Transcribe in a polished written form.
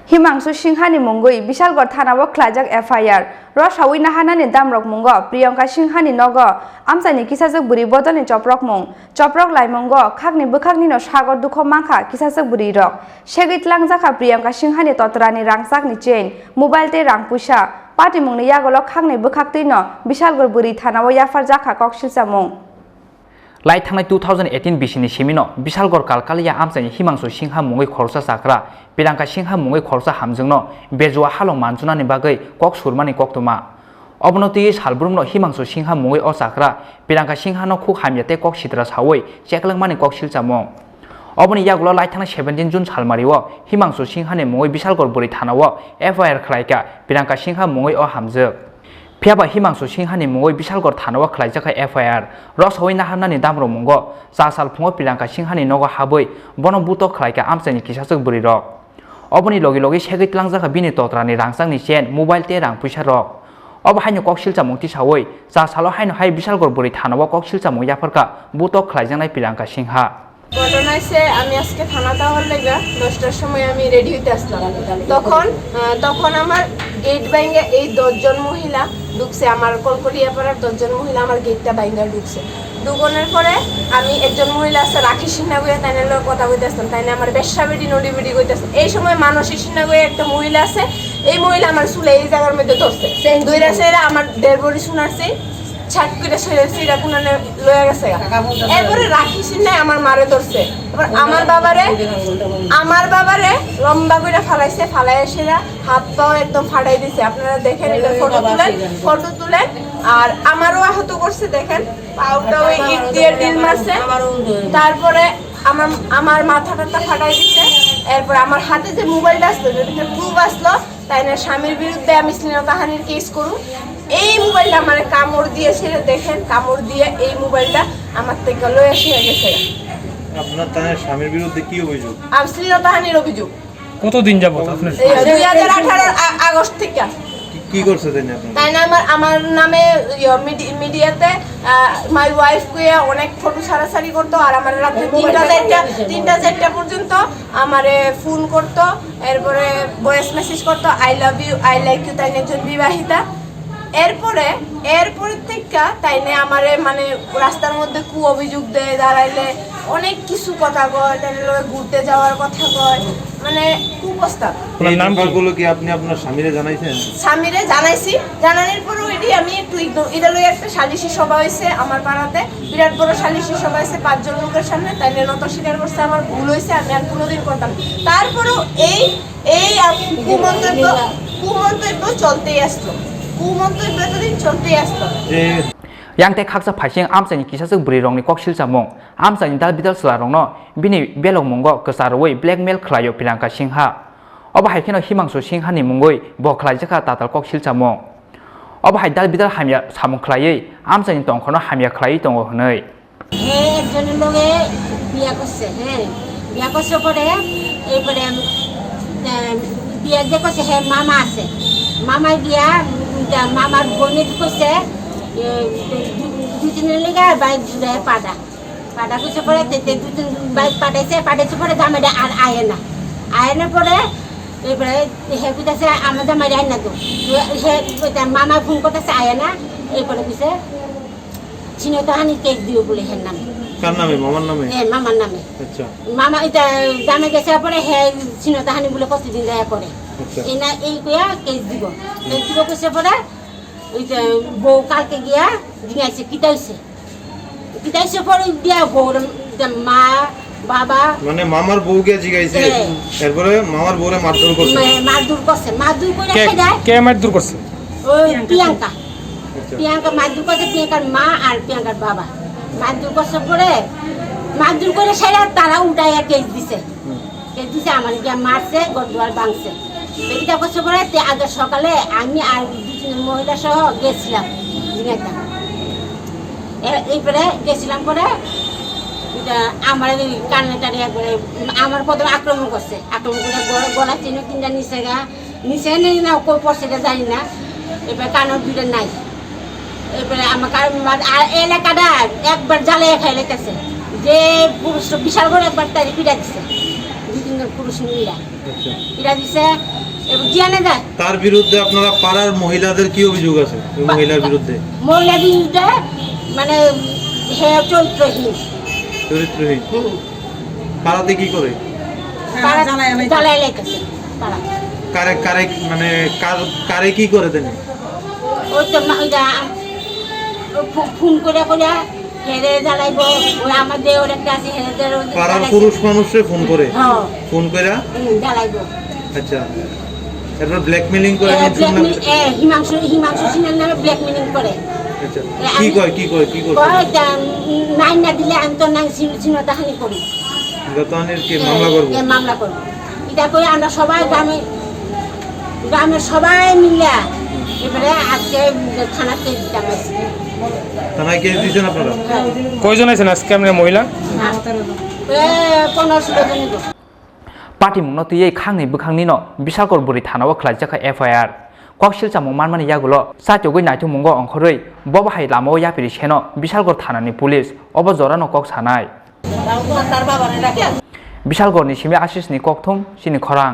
Himangsu Singhani Mungui, Bishalgor Thana Klajak FIR, Rosawi Naharnani Damrok Mungo, Priyanka Singhani Nogo, Amchaini Kisasuk Buri Bodoni Choprok Mung, Choproblaikha Mungo, Khagni Bwkhakni no Sagor Dukho Mangkha, Kisasuk Bwrwirok, Shegit Langjaka Priyanka Singhani Totrani Rangsakni Chain, Mobile te Rang Puisa, Party Mungni Yagolo Khagni Bwkhakti no, Bishalgor Buri Thana Yafar Jaka Kokshilsa Mung. Lai thangnai 2018 bisini simino Bishalgor kalkalia Amchaini Himangsu Singha mungoi khorsa sakra Priyanka Singha mungoi khorsa Hamjwkno bejua halong manjunani bagai kok surmani koktuma Obnoti salbrumno Himangsu Singha mungoi o sakra Priyanka Singha no khuk hamyate kok sitra sawoi cheklangmani kok silchamong Oboni yagulo lai thangnai 17 June salmariwo Himangsu Singha ni mungoi Bishalgor buri thanao FIR khlaika Priyanka Singha mungoi o Hamjwk Piaba Himangsu Singhani mungoi Bishalgor Thana khlaijaka FIR Rosawi Naharnani damro mungo sasal phungo Priyanka Singhani nogo haboi bono buto khlaika Amchaini kisasuk Bwrwirok Oboni logi logi segit langjaka bini totrani rangsangni chen mobile te rang puisa rok Ob haino kok silchamung ti sawoi sasalo haino hai Bishalgor buri Thana kok silchamung yafarka buto khlaijanai Priyanka Singha ঘটনা এসে আমি আজকে থানা যাওয়ার লাগা 10টার সময় আমি ready হইতে আসলাম তখন আমার গেট ভাঙে এই 10 জন মহিলা ঢুকছে আমার কলকলিয়া পাড়ার 10 জন মহিলা আমার গেটটা ভাঙা ঢুকছে দুগনের পরে আমি একজন মহিলা আছে রাখি সিনহা গয়া তাইনের লগে কথা কইতাছিলাম তাইনে আমার বেশ্যা বেডি নডি বেডি কইতাছে এই সময় মানসী সিনহা গয়া একটা মহিলা আছে এই মহিলা আমার চুলে এই জায়গার মধ্যে ধরছে দুইরা সেরা আমার দেড় বড়ি শোনাছে ছাট করে সেরা কোনানে লয়ে গেছে এরপরে রাখি সিনহা আমার মারে ধরছে এবার আমার বাবারে লম্বা করে ফালাইছে ফালাইয়া সেরা হাত পাও একদম ফাড়াই দিছে আপনারা দেখেন এটা ফটো তুলেন আর আমারও আহত করছে দেখেন পাউটা ওই ইট দিয়ে ডিল মারছে তারপরে আমার মাথাটা ফাটাই দিছে এরপর আমার হাতে যে মোবাইলটা আসলো যেটা প্রুফ আসলো তাই না স্বামীর বিরুদ্ধে আমি শ্লীলতাহানির কেস করুন এই মোবাইলটা আমার কামড় দিয়েছে দেখেন কামড় দিয়ে এই মোবাইলটা আমার থেকে লয়ে এসে গেছে আপনার তার স্বামীর বিরুদ্ধে কি অভিযোগ শ্লীলতাহানির অভিযোগ কতদিন যাবত আপনি 2018 আগস্ট থেকে কি করছে দেন আপনি তাই না আমার নামে মিডিয়াতে মাই ওয়াইফ কইয়া অনেক ফটো ছাড়াছাড়ি করতো আর আমার রাতে 3টা 4টা পর্যন্ত আমারে ফোন করতো এরপরে ভয়েস মেসেজ করতো I love you I like you তাই একজন বিবাহিতা এরপরে থেকে তাইনে আমারে মানে রাস্তার মধ্যে কু অভিযোগ দেয় দাঁড়াইলে অনেক কিছু কথা কয় তাইলে ঘুরতে যাওয়ার কথা কয় মানে কুপ্রস্তাব এই নাম্বারগুলো কি আপনি আপনার স্বামীরে জানাইছেন স্বামীরে জানাইছি জানানোর পরও এটি আমি একটু এটা লই একটা সালিশি সভা হয়েছে আমার পাড়াতে বিরাট বড় সালিশি সভা হয়েছে 5 জন লোকের সামনে তাইলে নত স্বীকার করছে আমার ভুল হয়েছে আমি আর কোনোদিন করতাম তারপরও এই কুমন্তব্য চলতেই আসতো কুমন্তব্য এতদিন চলতেই আসতো Yang te khaksa phaising Amchaini kisasuk Bwrwirokni kok silchamung Amchaini dal bidal slarongno bini belok mungo ksaroi blackmail khlaio Priyanka Singha Oba haikeno Himangsu Singhani mungoi bo khlaijaka tatal kok silchamung Oba hai dal bidal hamya samung khlaiei Amchaini tongkhono hamya khlaiei tongo hnei একজনের লগে বিয়া করছে বিয়া করছে পরে এরপরে বিয়া যে করছে মামা আছে মামার বিয়া মামার বোনের করছে দুদিনের লেগে বাইক জুড়ে পাটা করছে পরে দুদিন বাইক পাঠাইছে পরে জামাইটা আর আয় না পরে এরপরে হে কইতেছে আমার জামাইটা আয় না তো হে মামা ফোন করতেছে আয় না এরপরে কইছে শ্লীলতাহানি কেক দিও বলে হের নামে কার নামে মামার নামে মামার নামে আচ্ছা মামা এটা জামাই গেছে পরে হে শ্লীলতাহানি বলে প্রতিদিন যায় করে এই কইয়া কেক দিব কইছে পরে ওই যে বউ কালকে গিয়া জিজ্ঞাসা কিতাইছে পরে দিয়া বউর মা বাবা মানে মামার বউকে জিজ্ঞাসা এরপরে মামার বউরে মারধর করছে মারধর করে কে মারধর করছে ওই প্রিয়াঙ্কা মারধর করছে প্রিয়াঙ্কার মা আর প্রিয়াঙ্কার বাবা মারধর করছে পরে মারধর করে সেরা তারা উল্টাইয়া কেস দিছে আমার গিয়া মারছে গরদুয়ার ভাঙছে এটা করছে পরে আগে সকালে আমি আর মহিলা সহ গেছিলাম এইপরে গেছিলাম পরে আমার কানে টানে একবারে আমার প্রথমে আক্রমণ করে গলা চিহ্ন কিনটা নিচে নেই না কই পড়ছে জানি না এবার কানের দুইটা নাই এরপরে আমার আর এলাকাটা একবার জ্বালিয়ে খাই লেগেছে যে পুরুষ বিশাল করে একবার তাই পিড়া দিচ্ছে 2-3 জন পুরুষ মিলা আচ্ছা এটা দিছে জিয়ানে যায় তার বিরুদ্ধে আপনারা পাড়ার মহিলাদের কি অভিযোগ আছে ওই মহিলার বিরুদ্ধে? মহিলা বিরুদ্ধে মানে হে চরিত্রহীন চরিত্রহীন। পাড়াতে কি করে? জ্বালাই লাইতেছে পাড়া কারে কারে মানে কারে কি করে দেন? ওই তো ফোন করে করে হেরে জ্বালাইব ওই আমাদের ওর একটা আছে হেরেদের পাড়ার পুরুষ মানুষে ফোন করে ফোন করে জ্বালাইব। আচ্ছা এরপর ব্ল্যাকমেলিং করে হিমাংশু সিনহার নামে ব্ল্যাকমেলিং করে। আচ্ছা কি করে নাই না দিলে আমি তো নাই চিনতাহানি করি গতনের কি মামলা করব? মামলা করব এটা করে আমরা সবাই গ্রামের সবাই মিলে এবারে আজকে থানাতে দিতাম। থানায় কেস দিয়েছেন আপনারা? কয়জন আছেন আজকে আপনার মহিলা? 15-16 জন। পার্টি মুংনো তুই খাংনি বখাংনি ন বিশালগড় বুড়ি থানাও খ্লাইজাখা FIR ককশিল চামু মানমানি ইয়াগুলো সাচগৈ নাইথু মুঙ্গো অংখরৈ ববাহাই লামাও ইয়াপিরি সেন বিশালগড় থানাनि পুলিশ অব জরানো কক সানাय বিশালগড়नि सिमे आशिषनि ककथुम सिनि खरां।